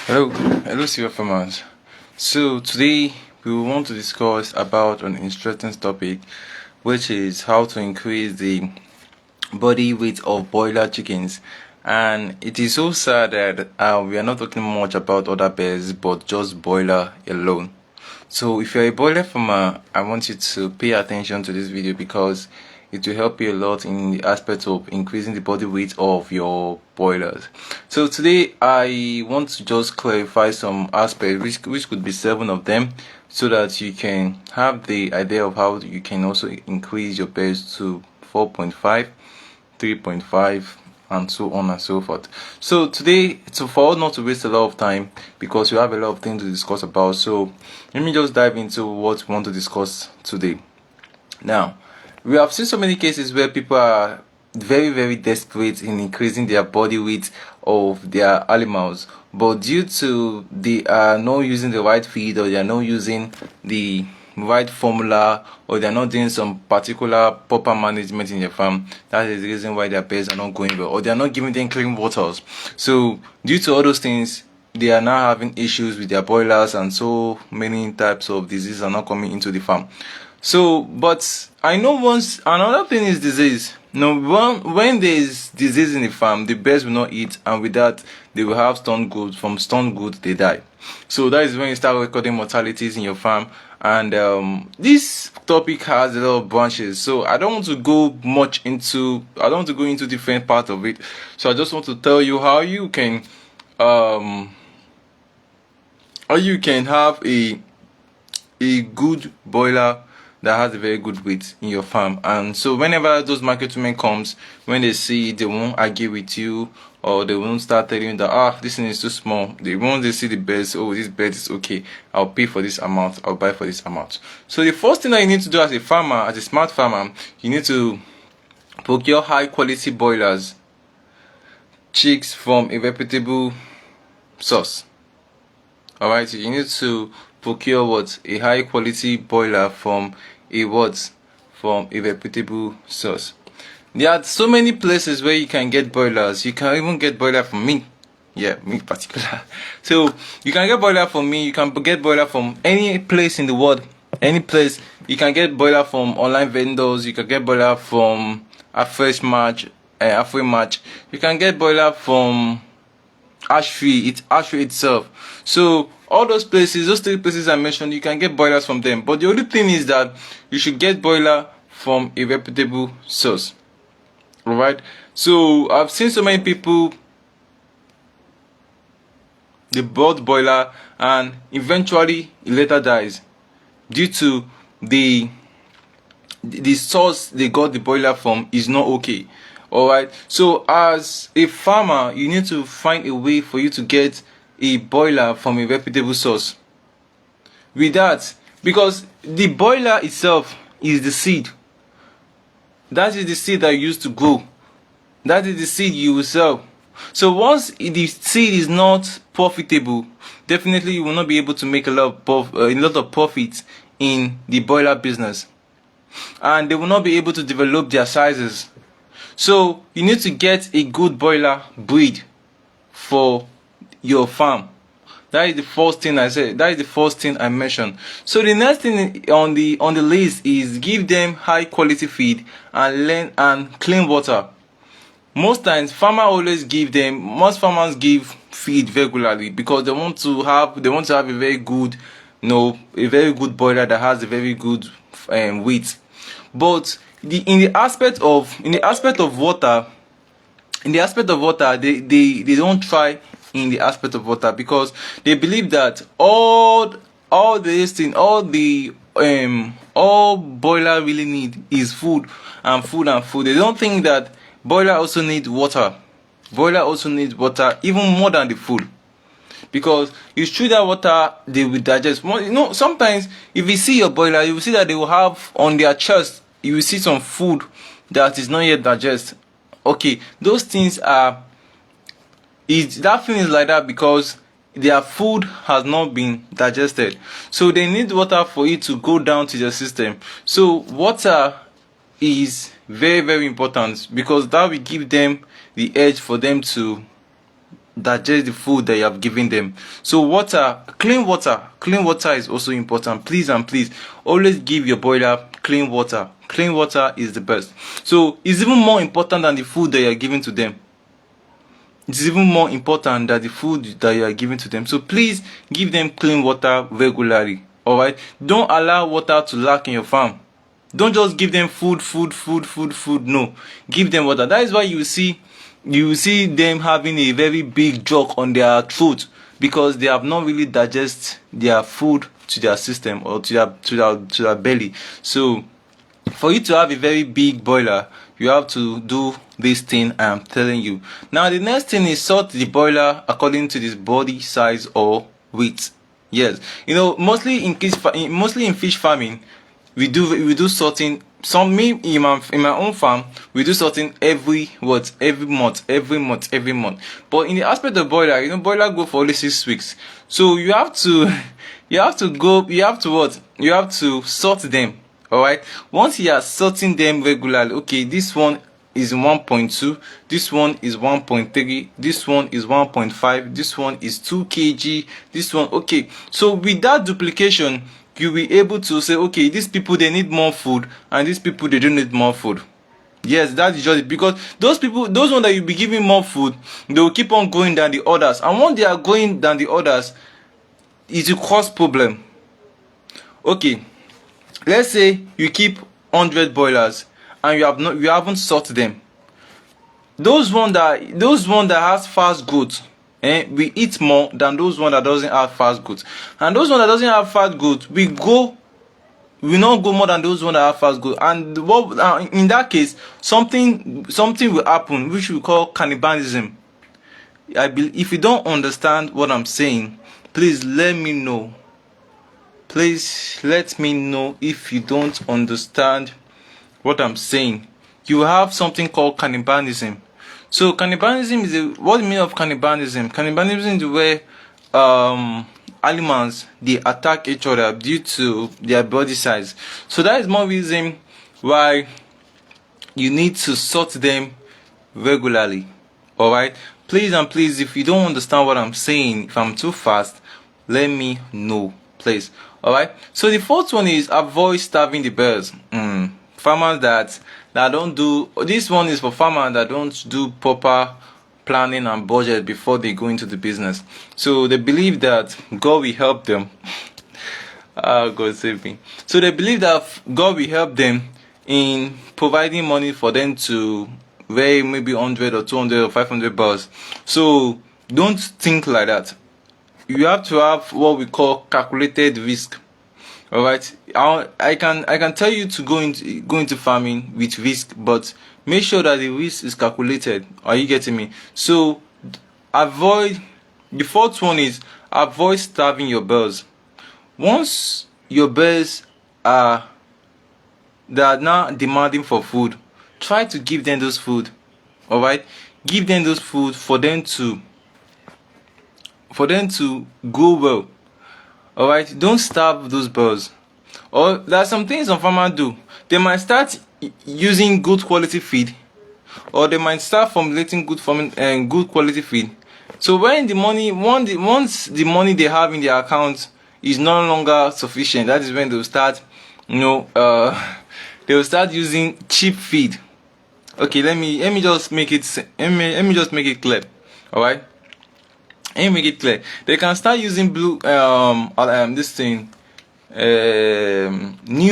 Hello, silver farmers. So today we want to discuss about an interesting topic, which is how to increase the body weight of broiler chickens. And it is so sad that we are not talking much about other birds, but just broiler alone. So if you're a broiler farmer, I want you to pay attention to this video because it will help you a lot in the aspect of increasing the body weight of your broilers. So today I want to just clarify some aspects, which could be 7 of them, so that you can have the idea of how you can also increase your birds to 4.5, 3.5, and so on and so forth. So today, for not to waste a lot of time, because we have a lot of things to discuss about, so let me just dive into what we want to discuss today. Now, we have seen so many cases where people are very desperate in increasing their body weight of their animals, but due to they are not using the right feed, or they are not using the right formula, or they are not doing some particular proper management in their farm, that is the reason why their birds are not going well, or they are not giving them clean waters. So due to all those things, they are now having issues with their broilers, and so many types of diseases are not coming into the farm. So, but I know once another thing is disease. When there is disease in the farm, the birds will not eat, and with that, they will have stone good. From stone good, they die. So that is when you start recording mortalities in your farm. And this topic has a lot of branches, so I don't want to go into different parts of it. So I just want to tell you how you can have a good broiler that has a very good weight in your farm. And so whenever those market women comes, when they see it, they won't argue with you, or they won't start telling you that this thing is too small. Once they see the birds, this bird is okay, I'll pay for this amount, I'll buy for this amount. So the first thing that you need to do as a farmer, as a smart farmer, you need to procure high quality broilers, chicks from a reputable source. Alright, you need to procure a high quality broiler from a reputable source. There are so many places where you can get broilers. You can even get broiler from me. Yeah, me particular. So you can get broiler from me. You can get broiler from any place in the world. Any place. You can get broiler from online vendors. You can get broiler from Afri Match. You can get broiler from Ashtree itself. So all those 3 places I mentioned, you can get broilers from them. But the only thing is that you should get broiler from a reputable source. Alright. So I've seen so many people, they bought broiler and eventually it later dies due to the source they got the broiler from is not okay. Alright, so as a farmer, you need to find a way for you to get a broiler from a reputable source. With that, because the broiler itself is the seed. That is the seed that you use to grow. That is the seed you will sell. So once the seed is not profitable, definitely you will not be able to make a lot of profit in the broiler business, and they will not be able to develop their sizes. So you need to get a good broiler breed for your farm. That is the first thing I said. That is the first thing I mentioned. So the next thing on the list is give them high quality feed and clean water. Most times farmers give feed regularly because they want to have a very good broiler that has a very good weight. But in the aspect of water, they don't try in the aspect of water, because they believe that all broiler really need is food. They don't think that broiler also need water. Broiler also needs water even more than the food, because it's true that water they will digest. Sometimes if you see your broiler, you will see that they will have on their chest, you will see some food that is not yet digested. Okay, those things that thing is like that because their food has not been digested. So they need water for it to go down to their system. So water is very important, because that will give them the edge for them to digest the food that you have given them. So clean water is also important. Please and please always give your broiler clean water. Clean water is the best. So it's even more important than the food that you are giving to them. It's even more important than the food that you are giving to them. So please give them clean water regularly. Alright, don't allow water to lack in your farm. Don't just give them food. No, give them water. That is why you see them having a very big jug on their throat, because they have not really digest their food to their system or to their belly. So for you to have a very big broiler, you have to do this thing I am telling you. Now the next thing is sort the broiler according to this body size or weight. Yes, mostly in fish farming, we do sorting. In my own farm, we do sorting every month. But in the aspect of broiler, broiler go for only 6 weeks. So you have to sort them. Alright, once you are sorting them regularly, okay, this one is 1.2, this one is 1.3, this one is 1.5, this one is 2 kg, this one. Okay, so with that duplication, you'll be able to say, okay, these people, they need more food, and these people, they don't need more food. Yes, that is just it. Because those ones that you'll be giving more food, they will keep on going than the others, and once they are going than the others, it will cause problem. Okay, let's say you keep 100 broilers and you haven't sorted them. Those one that has fast growth, we eat more than those one that doesn't have fast growth. And those one that doesn't have fast growth, we not go more than those one that have fast growth. And in that case, something will happen which we call cannibalism. If you don't understand what I'm saying, please let me know. Please let me know if you don't understand what I'm saying. You have something called cannibalism. So cannibalism what the meaning of cannibalism? Cannibalism is where animals, they attack each other due to their body size. So that is more reason why you need to sort them regularly. Alright, please and please, if you don't understand what I'm saying, if I'm too fast, let me know, please. Alright, so the fourth one is avoid starving the birds. Farmers that don't do this one is for farmers that don't do proper planning and budget before they go into the business. So they believe that God will help them. God save me. So they believe that God will help them in providing money for them to weigh maybe 100 or 200 or 500 birds. So don't think like that. You have to have what we call calculated risk. All right, I can tell you to go into farming with risk, but make sure that the risk is calculated. Are you getting me? So the fourth one is avoid starving your birds. Once your birds they are now demanding for food, try to give them those food. All right, give them those food for them to grow well. Alright, don't starve those birds. Or there are some things some farmers do. They might start using good quality feed, or they might start formulating good quality feed. So when once the money they have in their account is no longer sufficient, that is when they will start, they will start using cheap feed. Okay, let me just make it clear. Alright. And make it clear, they can start using New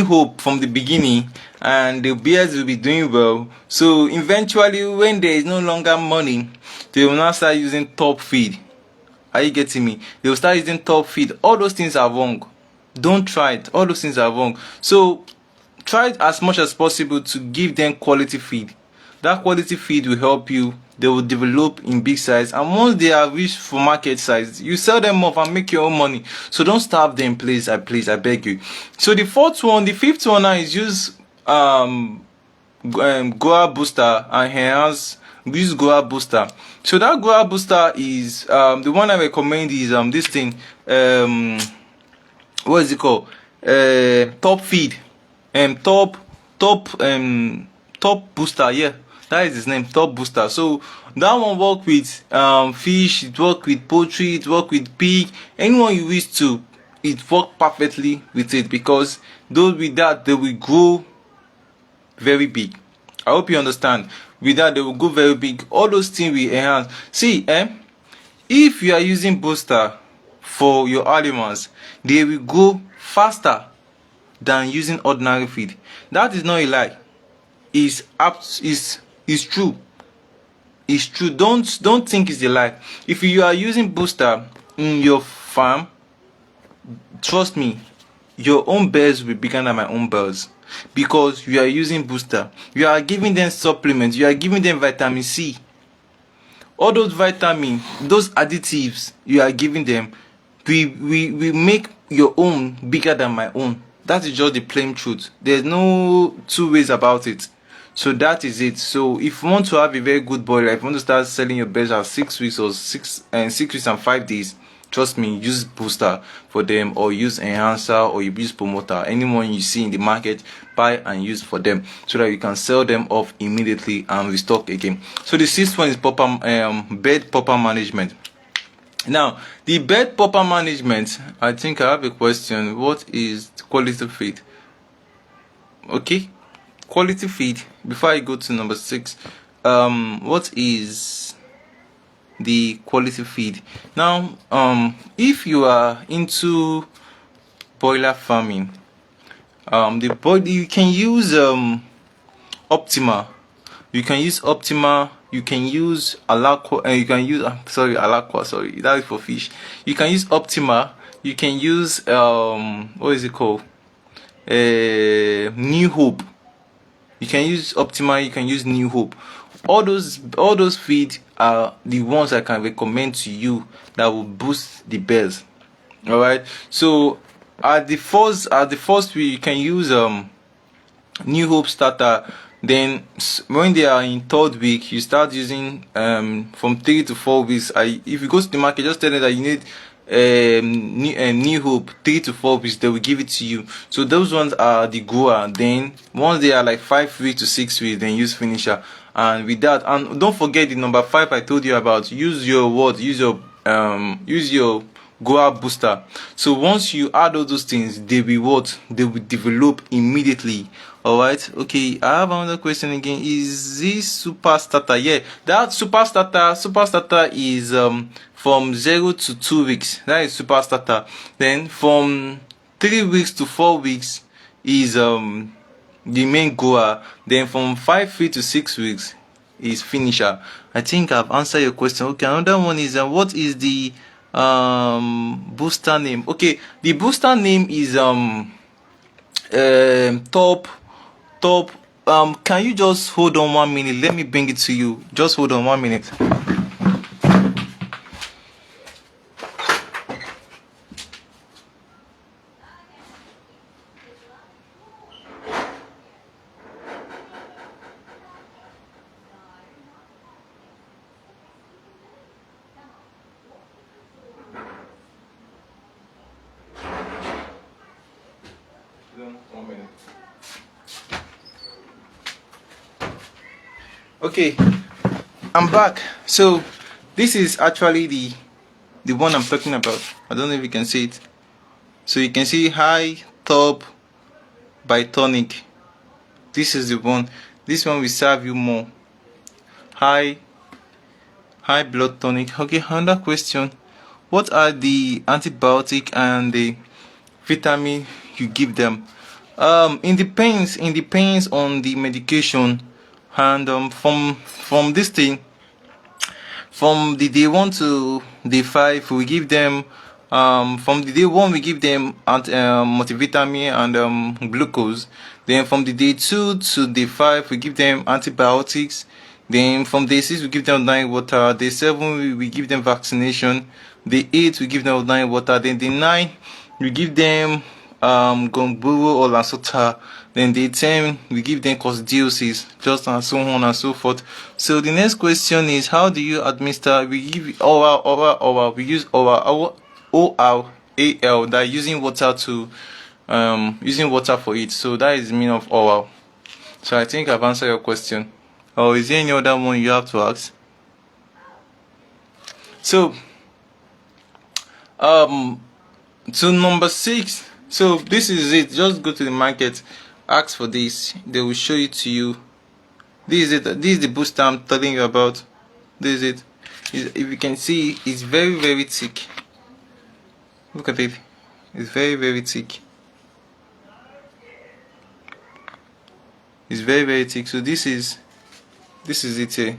Hope from the beginning, and the bears will be doing well. So eventually, when there is no longer money, they will now start using top feed. Are you getting me? They will start using top feed. All those things are wrong. Don't try it. All those things are wrong. So try as much as possible to give them quality feed. That quality feed will help you. They will develop in big size, and once they are reached for market size, you sell them off and make your own money. So don't starve them, please. I beg you. So the fifth one now is use Goa booster and enhance. Use Goa booster. So that Goa booster is the one I recommend is this thing. What is it called? Top feed. Top booster. Yeah. That is his name, Top Booster. So That one work with fish, it work with poultry, it work with pig. Anyone you wish to, it work perfectly with it, because those with that they will grow very big. I hope you understand. With that they will go very big. All those things will enhance. See, if you are using booster for your animals, they will go faster than using ordinary feed. That is not a lie. Is true. It's true. Don't think it's a lie. If you are using booster in your farm, trust me, your own birds will be bigger than my own birds, because you are using booster. You are giving them supplements. You are giving them vitamin C. All those vitamins, those additives you are giving them, we make your own bigger than my own. That is just the plain truth. There's no two ways about it. So that is it. So if you want to have a very good broiler, if you want to start selling your birds at 6 weeks or 6 weeks and 5 days, trust me, use booster for them, or use enhancer, or you use promoter. Anyone you see in the market, buy and use for them, so that you can sell them off immediately and restock again. So the sixth one is proper bed proper management. Now the bed proper management, I think I have a question. What is quality feed? Okay, quality feed. Before I go to number 6, what is the quality feed? Now if you are into broiler farming, you can use Optima. You can use Optima. You can use Alaqua. You can use Alaqua. Sorry, that is for fish. You can use Optima. You can use what is it called? New Hope. You can use Optima. You can use New Hope. All those feed are the ones I can recommend to you that will boost the birds. All right. So at the first week you can use New Hope starter. Then when they are in 3rd week, you start using from 3 to 4 weeks. If you go to the market, just tell them that you need New Hope 3 to 4 weeks. They will give it to you. So those ones are the grower. Then once they are like 5 weeks to 6 weeks, then use finisher. And with that, and don't forget the number 5 I told you about. Use your grower booster. So once you add all those things, they will develop immediately. All right. Okay, I have another question again. Is this super starter? Yeah, that super starter is from 0 to 2 weeks. That is super starter. Then from 3 weeks to 4 weeks is the main grower. Then from 5 weeks to 6 weeks is finisher. I think I've answered your question. Okay, another one is what is the booster name? Okay, the booster name is top. Can you just hold on 1 minute? Let me bring it to you. Just hold on 1 minute. Okay, I'm back. So this is actually the one I'm talking about. I don't know if you can see it. So you can see high top by tonic. This is the one. This one will serve you more. High blood tonic. Okay, another question. What are the antibiotic and the vitamin you give them? It depends on the medication. And from this thing, from the day 1 to day 5, we give them from the day 1 we give them multivitamin and glucose. Then from the day 2 to day 5 we give them antibiotics. Then from day 6 we give them ordinary water. Day 7 we give them vaccination. Day 8 we give them ordinary water. Then day 9 we give them Gomburo or Lansota. Then day 10 we give them coccidiosis, just and so on and so forth. So the next question is, how do you administer? We give oral. We use oral, ORAL, that using water to using water for it. So that is the meaning of oral. So I think I've answered your question. Or is there any other one you have to ask? So to number 6. So this is it. Just go to the market, ask for this, they will show it to you. This is it. This is the booster I'm telling you about. This is it. If you can see, it's very thick. Look at it. It's very thick. It's very thick. So this is it here.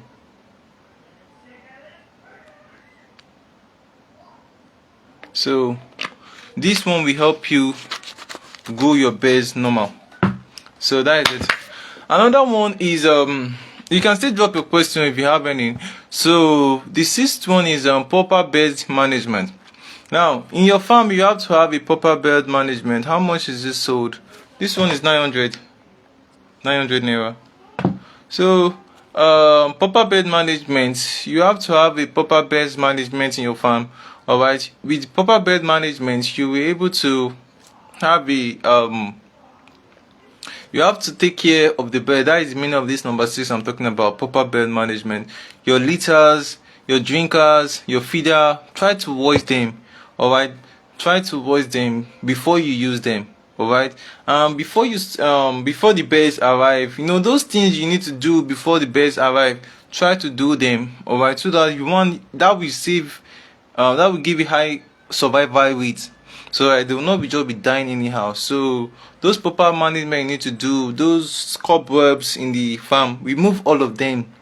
So this one will help you grow your birds normal. So that is it. Another one is you can still drop your question if you have any. So the 6th one is proper bird management. Now in your farm you have to have a proper bird management. How much is this sold? This one is 900 naira. So proper bird management, you have to have a proper bird management in your farm. Alright, with proper bird management you will be able to have a you have to take care of the bird. That is the meaning of this number 6 I'm talking about, proper bird management. Your litters, your drinkers, your feeder, try to wash them. Alright, try to wash them before you use them. Alright, before the birds arrive, those things you need to do before the birds arrive, try to do them. Alright, so that that will save, that will give you high survival rate, so they will not just be dying anyhow. So those proper management you need to do. Those cobwebs in the farm, remove all of them.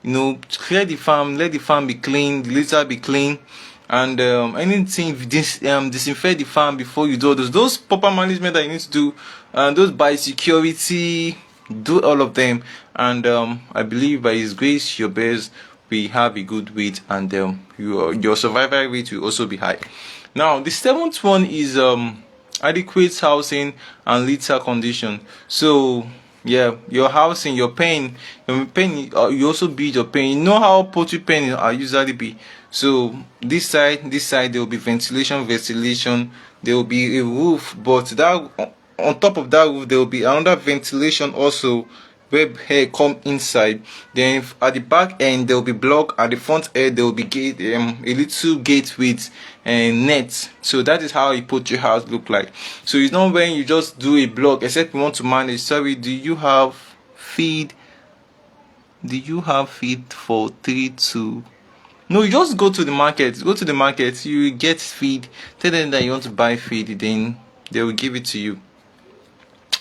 Clear the farm, let the farm be clean, the litter be clean, and anything, disinfect the farm before you do those proper management that you need to do. And those biosecurity, do all of them, and I believe by His grace your birds will have a good weight, and your survival rate will also be high. Now the 7th one is adequate housing and litter condition. So yeah, your housing, your pen, you also build your pen. You know how poultry pen are usually be. So this side there will be ventilation. There will be a roof, but that on top of that roof there will be another ventilation also, where hair come inside. Then at the back end there will be block. At the front end there will be gate, a little gate with net. So that is how a poultry house look like. So it's not when you just do a block, except you want to manage. Sorry, do you have feed for 3 to... No, you just go to the market, you get feed, tell them that you want to buy feed, then they will give it to you.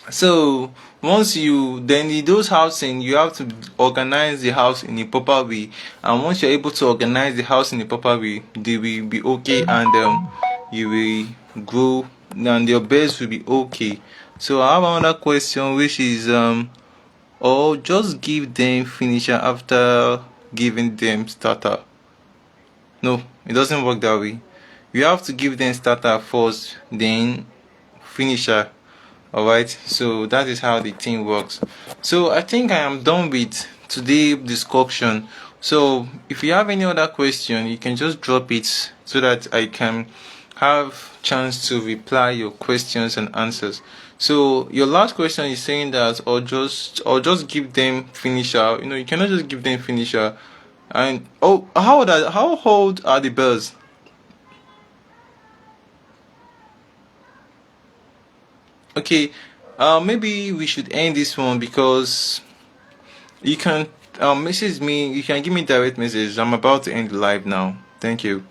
So once in those housing, you have to organize the house in a proper way, and once you're able to organize the house in a proper way, they will be okay, and you will grow, and your birds will be okay. So I have another question, which is or just give them finisher after giving them starter. No, it doesn't work that way. You have to give them starter first, then finisher. Alright, so that is how the thing works. So I think I am done with today's discussion. So if you have any other question, you can just drop it so that I can have chance to reply your questions and answers. So your last question is saying that or just give them finisher. You cannot just give them finisher. And how old are the birds? Okay, maybe we should end this one, because you can message me. You can give me direct message. I'm about to end the live now. Thank you.